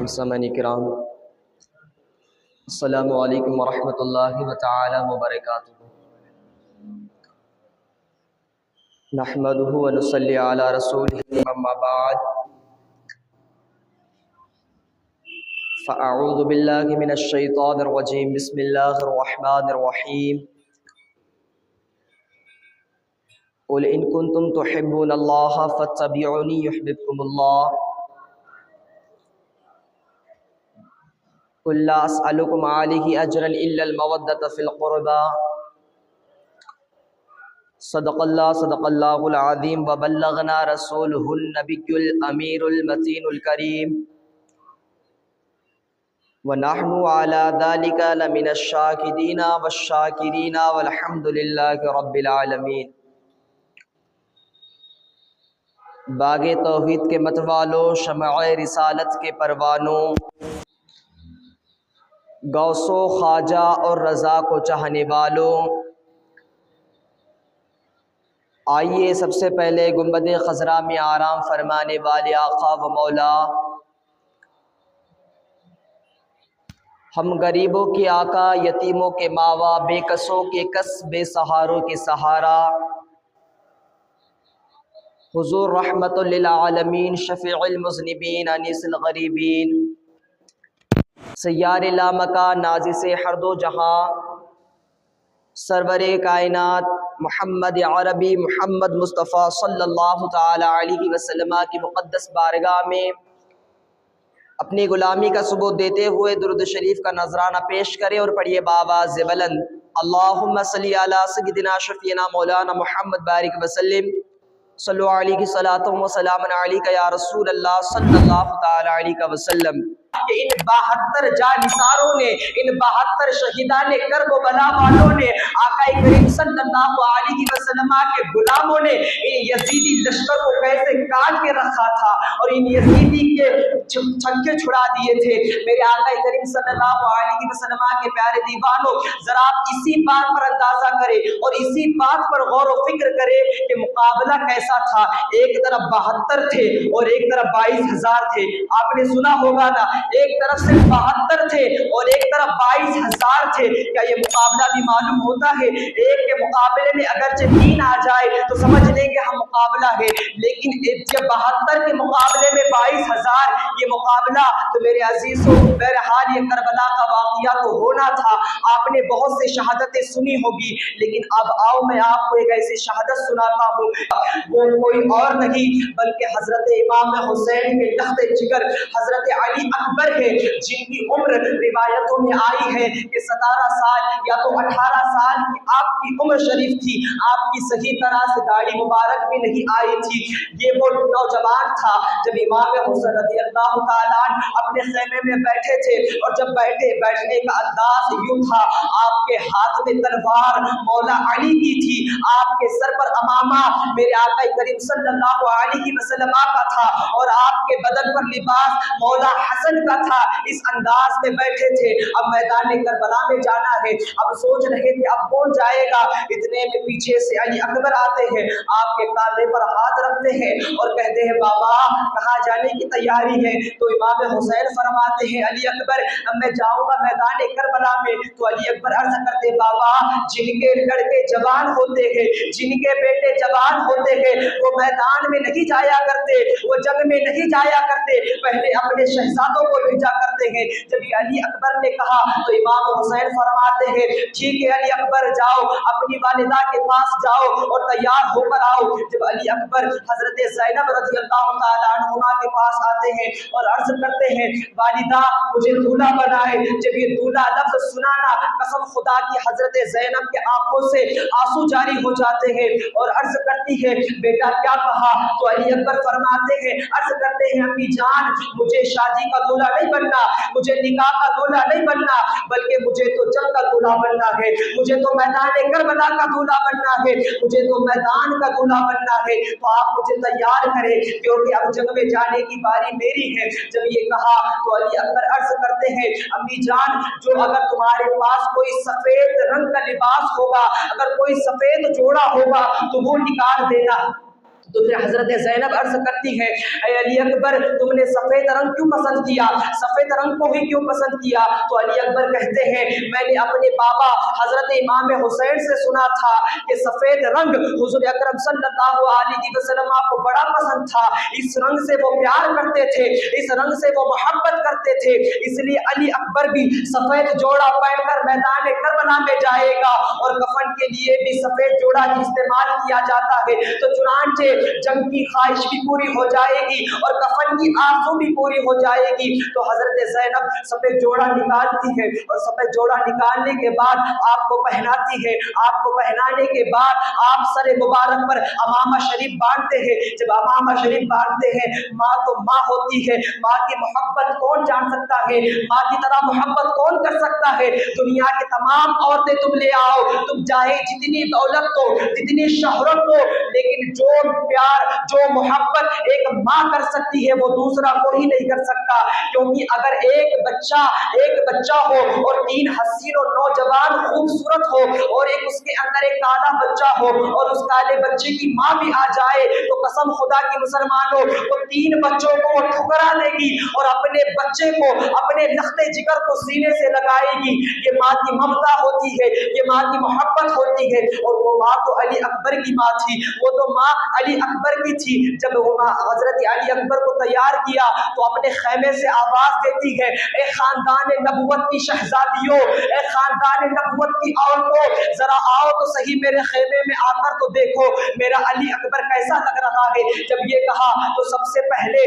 سامعین کرام، السلام علیکم ورحمۃ اللہ تعالی وبرکاتہ۔ نحمدہ ونصلی علی رسولہ، اما بعد فاعوذ باللہ من الشیطان الرجیم، بسم اللہ الرحمن الرحیم۔ قل ان کنتم تحبون اللہ فاتبعونی یحببکم اللہ، قل لا اسألکم علیہ اجرا الا المودۃ فی القربى، صدق اللہ العظیم، وبلغنا رسولہ النبی الامیر المتین الکریم، ونحن علی ذلک لمن الشاکرین والشاکرین والحمد للہ رب العالمین۔ باغ توحید کے متوالوں، شمع رسالت کے پروانوں، غوث و خواجہ اور رضا کو چاہنے والوں، آئیے سب سے پہلے گنبد خضرا میں آرام فرمانے والے آقا و مولا، ہم غریبوں کے آقا، یتیموں کے ماوا، بے کسوں کے کس، بے سہاروں کے سہارا، حضور رحمت للعالمین، شفیع المذنبین، انیس الغریبین، سیار لامکان، نازس ہر دو جہاں، سرور کائنات محمد عربی محمد مصطفیٰ صلی اللہ تعالی علیہ وسلم کی مقدس بارگاہ میں اپنی غلامی کا ثبوت دیتے ہوئے درود شریف کا نذرانہ پیش کرے اور پڑھیے بآواز بلند، اللہم صلی علی سیدنا شفیعنا مولانا محمد بارک وسلم، صلو علیہ صلاۃ و سلام علیک یا رسول اللہ صلی اللہ تعالی علیہ وسلم۔ کہ ان 72 جانثاروں نے، ان 72 شہیدان کرب و بلا والوں نے، آقا کریم صلی اللہ علیہ وسلم کے غلاموں نے ان یزیدی لشکر کو کیسے کاٹ کے رکھا تھا اور ان یزیدی کے چھکے چھڑا دیے تھے۔ میرے آقا کریم صلی اللہ علیہ وسلم کے پیارے دیوانوں، ذرا آپ اسی بات پر اندازہ کریں اور اسی بات پر غور و فکر کریں کہ مقابلہ کیسا تھا۔ ایک طرف 72 تھے اور ایک طرف 22,000 تھے۔ آپ نے سنا ہوگا نا، ایک طرف سے 72 تھے اور ایک طرف 22,000 تھے۔ کیا یہ مقابلہ بھی معلوم ہوتا ہے؟ ایک کے مقابلے میں اگرچہ 3 آ جائے تو سمجھ لیں گے ہم مقابلہ ہے، لیکن جب 72 کے مقابلے میں 22,000 یہ مقابلہ، تو میرے عزیزوں بہرحال یہ کربلا کا واقعہ تو ہونا تھا۔ آپ نے بہت سے شہادتیں سنی ہوگی، لیکن اب آؤ میں آپ کو ایک ایسی شہادت سناتا ہوں، وہ کوئی اور نہیں بلکہ حضرت امام حسین کے تخت جگر حضرت علی اکبر ہے، جن کی عمر روایتوں میں آئی ہے کہ 17 سال یا تو 18 سال کی آپ کی عمر شریف تھی۔ آپ کی صحیح طرح سے داڑھی مبارک بھی نہیں آئی تھی۔ یہ وہ نوجوان تھا جب امام حسین رضی اللہ تعالیٰ عنہ اپنے خیمے میں بیٹھے تھے، اور جب بیٹھنے کا انداز یوں تھا، آپ کے ہاتھ میں تلوار مولا علی کی تھی، آپ کے سر پر امامہ میرے آقا کریم صلی اللہ علیہ وسلم کا تھا، اور آپ کے بدن پر لباس مولا حسن کا تھا۔ اس انداز میں بیٹھے تھے۔ اب میدان کربلا میں جانا ہے، اب سوچ رہے تھے اب کون جائے گا، اتنے میں پیچھے سے علی اکبر آتے ہیں، آپ کے کاندھے پر ہاتھ رکھتے ہیں اور کہتے ہیں بابا کہاں جانے کی تیاری ہے؟ تو امام حسین فرماتے ہیں علی اکبر اب میں جاؤں گا میدان کربلا میں۔ تو علی اکبر عرض کرتے بابا جن کے لڑکے جوان ہوتے ہیں، جن کے بیٹے جوان ہوتے ہیں، وہ میدان میں نہیں جایا کرتے، وہ جنگ میں نہیں جایا کرتے، پہلے اپنے شہزادوں کو بھیجا کرتے ہیں۔ جب یہ علی اکبر نے کہا تو امام حسین فرماتے ہیں ٹھیک ہے علی اکبر جاؤ، اپنی والدہ کے پاس جاؤ اور تیار ہو کر آؤ۔ جب علی اکبر حضرت زینب رضی اللہ تعالیٰ عنہما کے پاس آتے ہیں اور عرض کرتے ہیں والدہ مجھے دولہا بنائے، جب یہ دولہا لفظ سنانا قسم خدا کی حضرت زینب کے آنکھوں سے آنسو جاری ہو جاتے ہیں اور عرض کرتی ہے بیٹا کیا کہا؟ تو علی اکبر فرماتے ہیں عرض کرتے ہیں امی جان مجھے شادی کا دولہا نہیں بننا، مجھے نکاح کا دولہا نہیں بننا، بلکہ مجھے تو جنگ کا دولہا بننا ہے، مجھے تو میدان کربلا کا دولہا بننا ہے، مجھے تو میدان کا دولہا بننا ہے۔ تو آپ مجھے تیار کریں کیونکہ اب جنگ میں جانے کی باری میری ہے۔ جب یہ کہا تو علی اکبر عرض کرتے ہیں امی جان جو اگر تمہارے پاس کوئی سفید رنگ کا لباس ہوگا، اگر کوئی سفید جوڑا ہوگا تو وہ نکال دینا۔ تو پھر حضرت زینب عرض کرتی ہے اے علی اکبر تم نے سفید رنگ کیوں پسند کیا، سفید رنگ کو ہی کیوں پسند کیا؟ تو علی اکبر کہتے ہیں میں نے اپنے بابا حضرت امام حسین سے سنا تھا کہ سفید رنگ حضور اکرم صلی اللہ علیہ وسلم کو بڑا پسند تھا، اس رنگ سے وہ پیار کرتے تھے، اس رنگ سے وہ محبت کرتے تھے، اس لیے علی اکبر بھی سفید جوڑا پہن کر میدان کربلا میں جائے گا، اور کفن کے لیے بھی سفید جوڑا ہی استعمال کیا جاتا ہے۔ تو چنانچہ جنگ کی خواہش بھی پوری ہو جائے گی اور کفن کی آرزو بھی پوری ہو جائے گی۔ تو حضرت زینب سفید جوڑا نکالتی ہے اور سفید جوڑا نکالنے کے بعد آپ کو پہناتی ہے، آپ کو پہنانے کے بعد آپ سر مبارک پر امامہ شریف باندھتے ہیں۔ جب امامہ شریف باندھتے ہیں، ماں تو ماں ہوتی ہے، ماں کی محبت کون جان سکتا ہے، ماں کی طرح محبت کون کر سکتا ہے؟ دنیا کے تمام عورتیں تم لے آؤ، تم چاہے جتنی دولت ہو، جتنی شہرت ہو، لیکن جو پیار جو محبت ایک ماں کر سکتی ہے وہ دوسرا کوئی نہیں کر سکتا۔ کیونکہ اگر ایک بچہ ہو اور 3 حسین و نوجوان خوبصورت ہو اور ایک اس کے اندر ایک کالا بچہ ہو اور اس کالے بچے کی ماں بھی آ جائے تو قسم خدا کی مسلمانوں وہ 3 بچوں کو وہ ٹھکرا دے گی اور اپنے بچے کو اپنے لخت جگر کو سینے سے لگائے گی۔ یہ ماں کی ممتا ہوتی ہے، یہ ماں کی محبت ہوتی ہے۔ اور وہ ماں تو علی اکبر کی ماں تھی، وہ تو ماں علی اکبر کی تھی۔ جب وہ حضرت علی اکبر کو تیار کیا تو اپنے خیمے سے آواز دیتی ہے اے خاندان نبوت کی شہزادیوں، اے خاندان نبوت کی عورتوں، ذرا آؤ تو صحیح میرے خیمے میں آ کر تو دیکھو میرا علی اکبر کیسا لگ رہا ہے۔ جب یہ کہا تو سب سے پہلے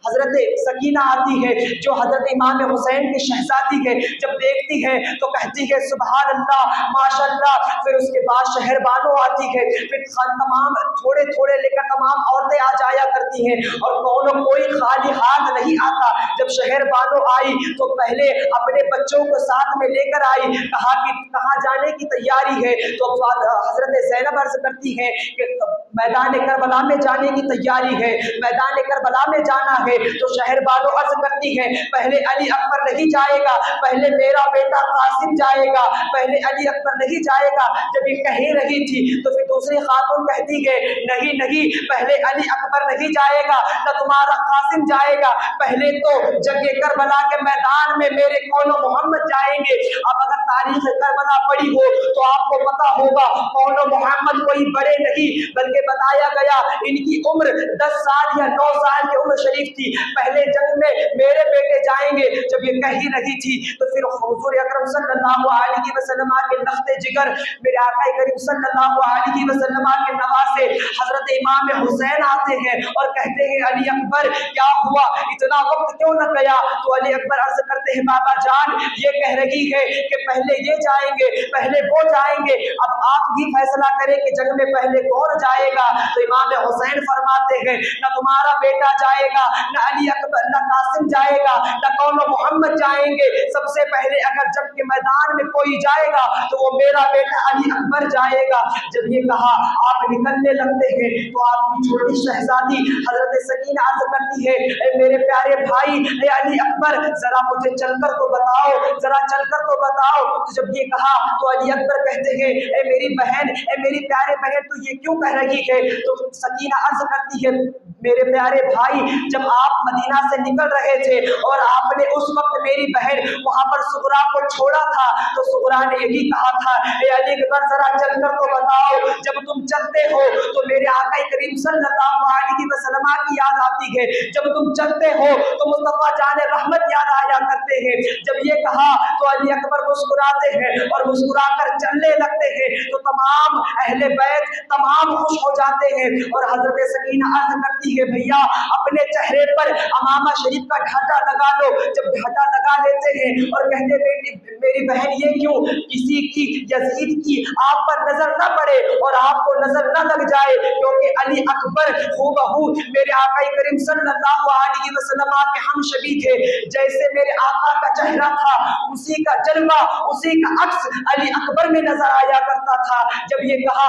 حضرت سکینہ آتی ہے جو حضرت امام حسین کی شہزادی ہے، جب دیکھتی ہے تو کہتی ہے سبحان اللہ ماشاء اللہ۔ پھر اس کے بعد شہر بانو آتی ہے، پھر تمام تھوڑے لے کر تمام عورتیں آ جایا کرتی ہیں اور کوئی خالی ہاتھ نہیں آتا۔ جب شہر بانو آئی تو پہلے اپنے بچوں کو ساتھ میں لے کر آئی، کہا کہ کہاں جانے کی تیاری ہے؟ تو حضرت زینب عرض کرتی ہے کہ میدان کربلا میں جانے کی تیاری ہے، میدان کربلا میں جانا ہے۔ تو شہر بانو عرض کرتی ہے پہلے علی اکبر نہیں جائے گا، پہلے میرا بیٹا قاسم جائے گا، پہلے علی اکبر نہیں جائے گا۔ جب یہ کہہ رہی تھی تو پھر دوسری خاتون کہتی ہے نہیں پہلے علی اکبر نہیں جائے گا نہ تمہارا قاسم جائے گا، پہلے تو جنگ کربلا کے میدان میں میرے کون و محمد جائیں گے۔ اب اگر تاریخ کربلا پڑھی ہو تو آپ کو پتا ہوگا کون و محمد کوئی بڑے نہیں بلکہ بتایا گیا ان کی عمر 10 سال یا 9 سال کی عمر شریف تھی۔ پہلے جنگ میں میرے بیٹے جائیں گے۔ جب یہ کہی رہی تھی تو پھر حضور اکرم صلی اللہ علیہ وسلم کے لخت جگر میرے آقا کریم صلی اللہ علیہ وسلم کے نواسے حضرت امام حسین آتے ہیں اور کہتے ہیں علی اکبر کیا ہوا، اتنا وقت کیوں نہ گیا؟ تو علی اکبر عرض کرتے ہیں بابا جان یہ کہہ رہی ہے کہ پہلے یہ جائیں گے پہلے وہ جائیں گے، اب آپ ہی فیصلہ کریں کہ جنگ میں پہلے کون جائے گا؟ تو امام حسین فرماتے ہیں نہ تمہارا بیٹا جائے گا، نہ علی اکبر، نہ قاسم جائے گا، نہ کون محمد جائیں گے۔ سب سے پہلے اگر جنگ کے میدان میں کوئی جائے گا تو وہ میرا بیٹا علی اکبر جائے گا۔ جب یہ کہا آپ نکلنے لگتے ہیں تو آپ کی چھوٹی شہزادی حضرت سکینہ عرض کرتی ہے اے میرے پیارے بھائی اے علی اکبر ذرا مجھے چل کر تو بتاؤ، ذرا چل کر تو بتاؤ۔ تو جب یہ کہا تو علی اکبر کہتے ہیں اے میری بہن، اے میری پیارے بہن تو یہ کیوں کہہ رہی ہے؟ تو سکینہ عرض کرتی ہے میرے پیارے بھائی جب آپ مدینہ سے نکل رہے تھے اور آپ نے اس وقت میری بہن وہاں پر سغرا کو چھوڑا تھا تو سغرا نے یہی کہا تھا اے علی اکبر ذرا چل کر تو بتاؤ، جب تم چلتے ہو تو میرے آقا کریم صلی اللہ علیہ وسلم کی یاد آتی ہے، جب تم چلتے ہو تو مصطفیٰ جان رحمت یاد آیا کرتے ہیں۔ جب یہ کہا تو علی اکبر مسکراتے ہیں اور مسکرا کر چلنے لگتے ہیں تو تمام اہل بیت تمام خوش ہو جاتے ہیں اور حضرت سکینہ عرض کرتی ہے بھیا اپنے چہرے پر امامہ شریف کا گھاٹا لگا لو۔ جب گھاٹا لگا لیتے ہیں اور کہتے بیٹی میری بہن یہ کیوں، کسی کی یزید کی آپ پر نظر نہ پڑے اور آپ کو نظر نہ لگ جائے، کیونکہ علی اکبر ہو بہو میرے آقا کریم صلی اللہ علیہ وسلم کے ہم شبیہ تھے، جیسے میرے آقا کا چہرہ تھا اسی کا جلوہ اسی کا عکس علی اکبر میں نظر آیا کرتا تھا۔ جب یہ کہا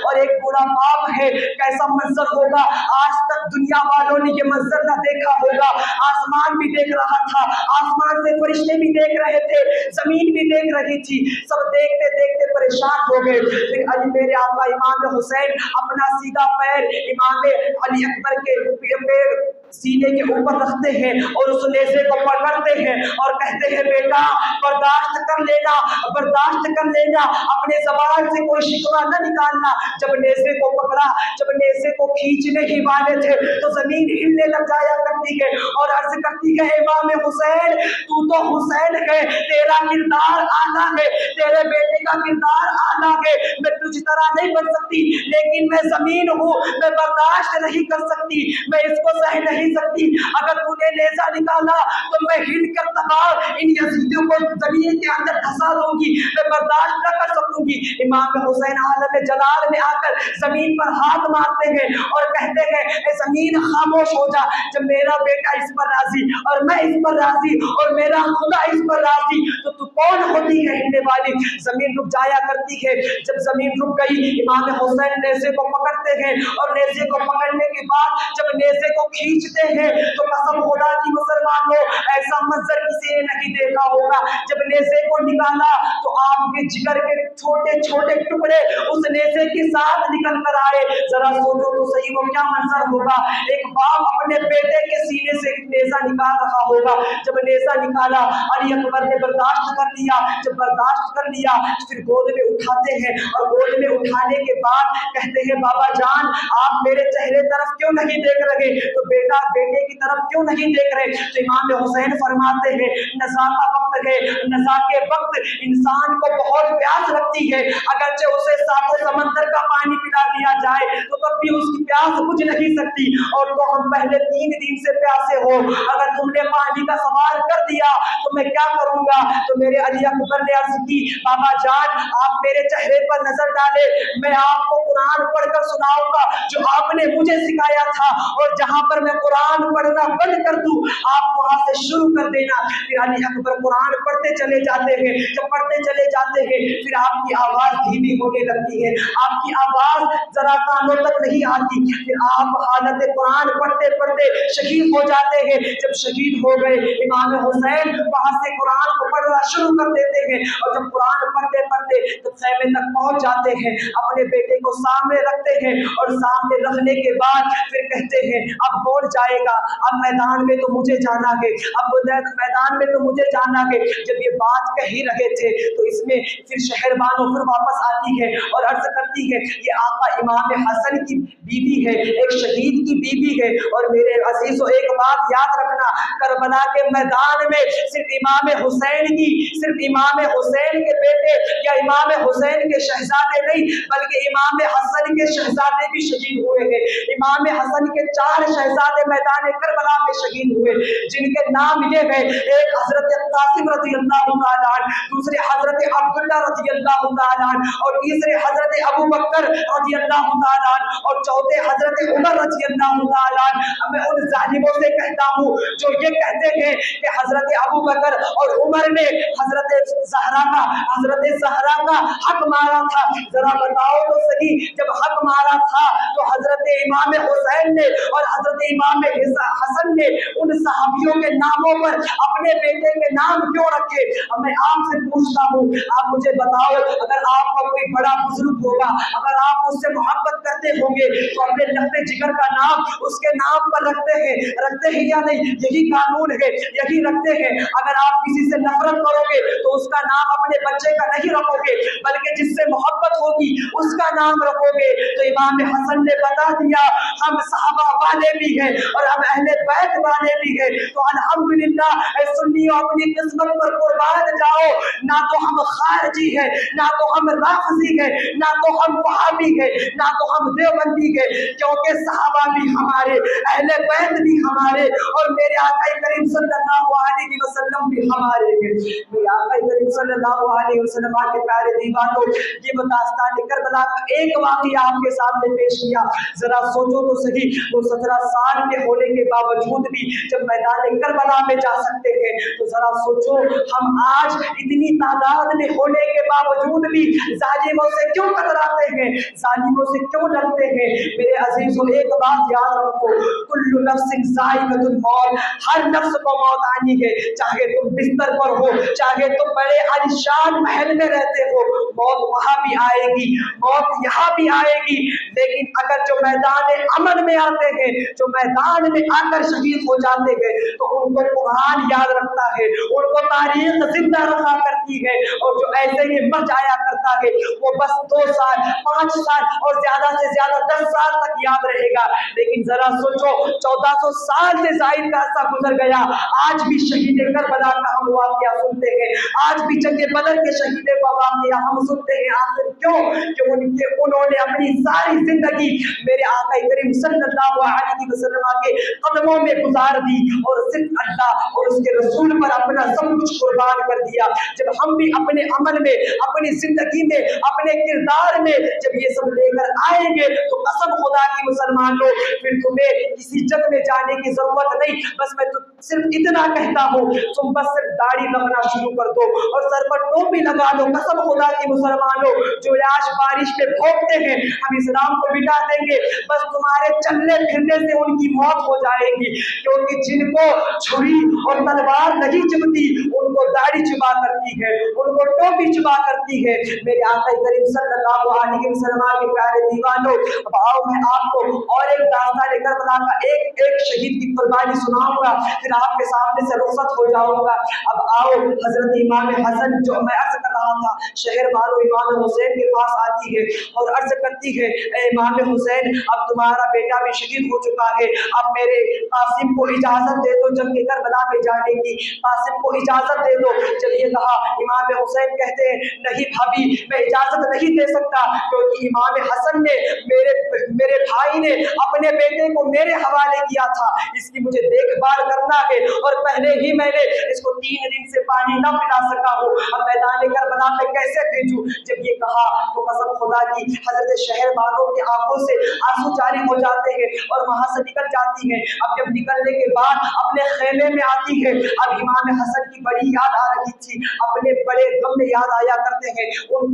اور ایک بوڑھا باپ ہے. کیسا منظر ہوگا, آج تک دنیا والوں نے یہ منظر نہ دیکھا ہوگا. آسمان بھی دیکھ رہا تھا, آسمان سے فرشتے بھی دیکھ رہے تھے, زمین بھی دیکھ رہی تھی, سب دیکھتے دیکھتے پریشان ہو گئے. پھر علی میرے آقا امام حسین اپنا سیدھا پیر امام علی اکبر کے پیر سینے کے اوپر رکھتے ہیں اور اس نیزے کو پکڑتے ہیں اور کہتے ہیں بیٹا برداشت کر لینا, برداشت کر لینا, اپنے زبان سے کوئی شکوہ نہ نکالنا. جب نیزے کو پکڑا, جب نیزے کو کھینچنے ہی والے تھے تو زمین ہلنے لگ جایا کرتی ہے اور عرض کرتی ہے امام حسین تو تو حسین ہے, تیرا کردار اعلیٰ ہے, تیرے بیٹے کا کردار اعلیٰ ہے, میں تجھ طرح نہیں بن سکتی لیکن میں زمین ہوں, میں برداشت نہیں کر سکتی, میں اس کو سہ نہیں سکتی. اگر تو نے نیزہ نکالا تو میں ہل کر تباہ ان یزیدیوں کو زمین کے اندر دھسا دوں گی, میں برداشت نہ کر سکوں گی. امام حسین عالم جلال میں آ کر زمین پر ہاتھ مارتے ہیں اور کہتے ہیں اے زمین خاموش ہو جا, جب میرا بیٹا اس پر راضی اور میں اس پر راضی اور میرا خدا اس پر راضی تو کون ہوتی ہے ہلنے والی. زمین رک جایا کرتی ہے. جب زمین رک گئی امام حسین نیزے کو پکڑتے ہیں اور نیزے کو پکڑنے کے بعد جب نیزے کو کھینچتے ہیں تو قسم خدا کی مسلمانوں ایسا منظر کسی نے نہیں دیکھا ہوگا. جب نیزے کو نکالا تو آپ کے جگر کے چھوٹے چھوٹے ٹکڑے اس نیزے کے ساتھ نکل کر آئے. ذرا سوچو تو صحیح وہ کیا منظر ہوگا. ایک باپ اپنے بیٹے کے سینے سے نیزہ نکال رہا ہوگا. جب نیزہ نکالا علی اکبر نے برداشت کر لیا. جب برداشت کر لیا پھر گود میں اٹھاتے ہیں اور گود میں اٹھانے کے بعد کہتے ہیں بابا جان آپ میرے چہرے طرف کیوں نہیں دیکھ رہے, تو بیٹا بیٹے کی طرف کیوں نہیں دیکھ رہے. تو امام حسین فرماتے ہیں نزا کا وقت ہے, نزا کے وقت انسان کو بہت پیاس لگتی ہے, اگرچہ اسے ساتوں سمندر کا پانی پلا دیا جائے تو تب بھی اس کی پیاس بجھ نہیں سکتی. اور تو ہم پہلے 3 دن سے پیاسے ہو, اگر تم نے پانی کا سوال کر دیا تو میں کیا کروں گا. تو میرے علی اکبر نے عرض کی بابا جان آپ میرے چہرے پر نظر ڈالے, میں آپ کو قرآن پڑھ کر سناؤں گا جو آپ نے مجھے سکھایا تھا, اور جہاں پر میں قرآن پڑھنا بند کر دوں آپ وہاں سے شروع کر دینا. پھر علی اکبر قرآن پڑھتے چلے جاتے ہیں. جب پڑھتے چلے جاتے ہیں پھر آپ کی آواز دھیمی ہونے لگتی ہے, آپ کی آواز ذرا کانوں تک نہیں آتی. پھر آپ حالت قرآن پڑھتے پڑھتے شہید ہو جاتے ہیں. جب شہید ہو گئے امام حسین وہاں سے قرآن کو پڑھنا شروع کر دیتے ہیں, اور جب قرآن پڑھتے پڑھتے جب خیمے تک پہنچ جاتے ہیں اپنے بیٹے کو سامنے رکھتے ہیں, اور سامنے رکھنے کے بعد پھر کہتے ہیں اب کون جائے گا, اب میدان میں تو مجھے جانا ہے, اب میدان میں تو مجھے جانا ہے. جب یہ بات کہہ رہے تھے تو اس میں پھر شہر بانو پھر واپس آتی ہے اور عرض کرتی ہے یہ آقا امام حسن کی بیوی ہے, ایک شہید کی بیوی ہے. اور میرے عزیزو ایک بات یاد رکھنا, کربلا کے میدان میں صرف امام حسین کی, صرف امام حسین کے بیٹے یا امام حسین کے شہزادے نہیں بلکہ امام حسن کے شہزادے بھی شہید ہوئے ہیں. امام حسن کے 4 شہزادے میدان کربلا میں شہید ہوئے جن کے نام یہ ہے, ایک حضرت قاسم رضی اللہ تعالیٰ عنہ, دوسرے حضرت عبداللہ رضی اللہ تعالیٰ عنہ, اور تیسرے حضرت ابو بکر رضی اللہ تعالیٰ عنہ, اور چوتھے حضرت عمر رضی اللہ تعالیٰ عنہ. میں ان ظالموں سے کہتا ہوں جو یہ کہتے ہیں کہ حضرت ابو بکر اور عمر نے حضرت زہرا کا حق مارا تھا. ذرا بتاؤ تو صحیح, جب حق مارا تھا تو حضرت امام حسین نے اور حضرت امام حسن نے ان صحابیوں کے ناموں پر اپنے بیٹے کے نام کیوں رکھے. اب میں آپ سے پوچھتا ہوں, آپ مجھے بتاؤ اگر آپ کا کوئی بڑا بزرگ ہوگا, اگر آپ اس سے محبت کرتے ہوں گے تو اپنے لگتے جگر کا نام اس کے نام پر رکھتے ہیں یا نہیں؟ یہی قانون ہے, یہی رکھتے ہیں. اگر آپ کسی سے نفرت کرو گے تو اس کا نام اپنے بچے کا نہیں رکھو گے بلکہ جس سے محبت ہوگی اس کا نام رکھو گے. تو امام حسن نے بتا دیا ہم صحابہ والے بھی ہیں اور ہم اہل بیت والے بھی ہیں, تو الحمدللہ اے سنیوں اپنی قسمت پر قربان جاؤ. نہ تو ہم خارجی ہیں, نہ تو ہم رافضی ہیں, نہ تو ہم وہابی ہیں, نہ تو ہم دیوبندی ہیں, کیونکہ صحابہ بھی ہمارے, اہل بیت بھی ہمارے, اور میرے آقا کریم صلی اللہ علیہ وسلم بھی ہمارے ہیں۔ میرے آقا کریم صلی اللہ علیہ وسلم کے پیارے دیوانوں، یہ داستان کربلا کا ایک واقعہ آپ کے سامنے پیش کیا۔ ذرا سوچو تو صحیح، وہ 17 سال کے ہونے کے باوجود بھی جب میدان کربلا میں جا سکتے ہیں تو ذرا سوچو ہم آج اتنی تعداد میں ہونے کے باوجود بھی ظالموں سے کیوں کتراتے ہیں، ظالموں سے کیوں ڈرتے ہیں؟ میرے عزیزوں، ایک بات یاد رکھو، کل نفس ذائقۃ الموت، ہر نفس کو موت آنی ہے، چاہے تم بستر پر ہو، چاہے تم بڑے عالیشان محل میں رہتے ہو، موت وہاں بھی آئے گی، موت یہاں بھی آئے گی۔ لیکن اگر جو میدان امن میں آتے ہیں، جو میدان میں آ کر شہید ہو جاتے ہیں، تو ان کو قرآن یاد رکھتا ہے، ان کو تاریخ زندہ رکھا کرتی ہے، اور جو ایسے ہی مر جایا کرتا ہے وہ بس 2 سال 5 سال اور زیادہ سے زیادہ 10 سال تک یاد رہے گا۔ لیکن ذرا سوچو 1400 سال سے زائد کا عرصہ گزر گیا، آج بھی شہید کربلا کا ہم واقعہ سنتے ہیں، آج بھی جنگ بدر کے شہید کا واقعہ ہم سنتے ہیں۔ آخر کیوں؟ کہ انہوں نے اپنی ساری زندگی میرے آقا کریم صلی اللہ علیہ وسلم کے قدموں میں گزار دی، اور صرف اللہ اور اس کے رسول پر اپنا سب کچھ قربان کر دیا۔ جب ہم بھی اپنے عمل میں، اپنی زندگی میں، اپنے کردار میں جب یہ سب لے کر آئیں گے تو قسم خدا کی مسلمانوں، پھر تمہیں کسی جنگ میں جانے کی ضرورت نہیں۔ بس میں تو صرف اتنا کہتا ہوں، تم بس صرف داڑھی رکھنا شروع کر دو اور سر پر ٹوپی لگا دو۔ قسم خدا کی مسلمانوں، جو آج بارش میں بھوگتے ہیں ہم اسلام کو مٹا دیں گے، بس تمہارے چلنے پھرنے سے ان کی موت ہو جائے گی، کیونکہ جن کو چھری اور تلوار نہیں چبھتی ان کو داڑھی چبا کرتی ہے، ان کو ٹوپی چبا کرتی ہے۔ میرے آقا کریم صلی اللہ علیہ وسلم کے پیارے دیوانوں، اب آؤ میں آپ کو اور ایک داستان کربلا کا ایک شہید کی قربانی سناؤں گا، پھر آپ کے سامنے سے رخصت ہو جاؤں گا۔ اب آؤ، حضرت امام حسن، جو میں عرض کر رہا تھا، شہر والوں امام حسین کے پاس آتی ہے اور عرض کرتی ہے، اے امام حسین، اب تمہارا بیٹا بھی شہید ہو چکا ہے، اب میرے قاسم کو اجازت دے دو جنگ کربلا میں جانے کی، قاسم کو اجازت دے دو۔ جب یہ کہا، امام حسین کہتے ہیں، نہیں بھابھی، میں اجازت نہیں دے سکتا، کیونکہ امام حسن نے میرے بھائی نے اپنے بیٹے کو میرے حوالے کیا تھا، اس کی مجھے دیکھ بھال کرنا ہے، اور پہلے ہی میں نے اس کو 3 دن سے پانی نہ پلا سکا ہوں، اب میدان کربلا میں کیسے بھیجوں؟ جب یہ کہا تو قسم خدا کی حضرت شہر والوں کی آنکھوں سے آنسو جاری ہو جاتے ہیں اور وہاں سے نکل جاتی ہیں۔ اب جب نکلنے کے بعد اپنے خیمے میں آتی ہے، اب امام حسن کی بڑی یاد آ رہی تھی، اپنے بڑے غم میں یاد آیا کرتے ہیں، ان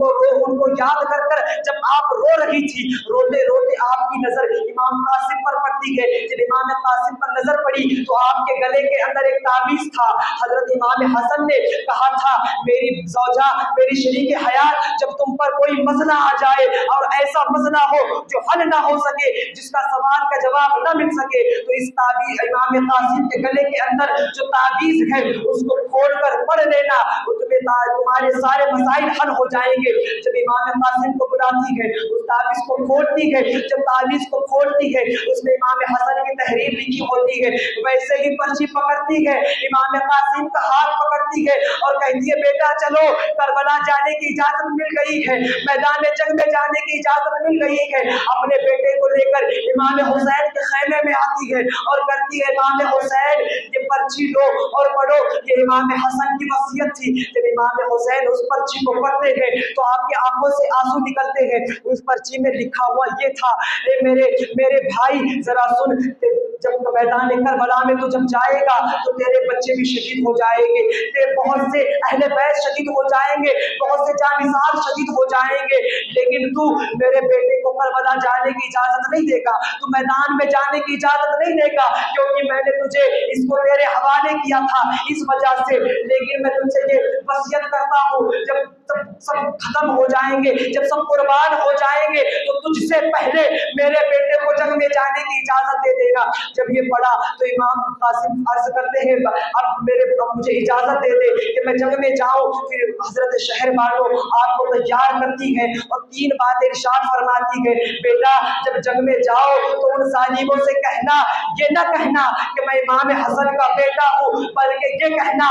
کو یاد کر کر جب آپ رو رہی تھی، روتے روتے آپ کی نظر امام قاسم پر پڑتی ہے۔ جب امام قاسم پر نظر پڑی تو آپ کے گلے کے اندر ایک تعویذ تھا۔ حضرت امام حسن نے کہا تھا، میری زوجہ، میری شریک حیات، جب تم پر کوئی مسئلہ آ جائے اور ایسا مسئلہ ہو جو حل نہ ہو سکے، جس کا سوال کا جواب نہ مل سکے، تو اس تعویذ امام قاسم کے گلے کے اندر جو تعویذ ہے اس کو کھول کر پڑھ لینا، تمہارے سارے مسائل حل ہو جائیں گے۔ جب امام قاسم کو بلاتی ہے، اس تعویذ کو کھولتی ہے، جب تعویذ کو کھولتی ہے اس میں امام حسن کی تحریر لکھی ہوتی ہے، ویسے ہی پرچی پکڑتی ہے، امام قاسم کا ہاتھ پکڑتی ہے اور کہتی ہے، بیٹا چلو، کربلا جانے کی اجازت مل گئی ہے، میدان جنگ میں جانے کی اجازت مل گئی ہے۔ اپنے بیٹے کو لے کر امام حسین کے خیمے میں آتی ہے اور کرتی ہے، امام حسین یہ پرچی لو اور پڑھو، یہ امام حسن کی وصیت تھی۔ جب امام حسین اس پرچی کو پڑھتے ہیں تو آپ کی آنکھوں سے آنسو نکلتے ہیں۔ اس پرچی میں لکھا ہوا یہ تھا، اے میرے بھائی، ذرا سن، جب میدان کربلا میں تو جب جائے گا تو تیرے بچے بھی شہید ہو جائیں گے، تیرے بہت سے اہل بیت شہید ہو جائیں گے، بہت سے جانثار شہید ہو جائیں گے، لیکن تو میرے بیٹے کو کربلا جانے کی اجازت نہیں دے گا، تو میدان میں جانے کی اجازت نہیں دے گا، کیونکہ میں نے تجھے اس کو تیرے حوالے کیا تھا اس وجہ سے۔ لیکن میں تجھ سے یہ وصیت کرتا ہوں، جب سب ختم ہو جائیں گے، جب سب قربان ہو جائیں گے، تو تجھ سے پہلے میرے بیٹے کو جنگ میں جانے کی اجازت دے دینا۔ جب یہ پڑھا تو امام قاسم عرض کرتے ہیں، اب مجھے اجازت دے دے کہ میں جنگ میں جاؤں۔ پھر حضرت شہر والوں آپ کو تیار کرتی ہے اور 3 باتیں ارشاد فرماتی ہے، بیٹا جب جنگ میں جاؤ تو ان ظالموں سے کہنا، یہ نہ کہنا کہ میں امام حسن کا بیٹا ہوں، بلکہ یہ کہنا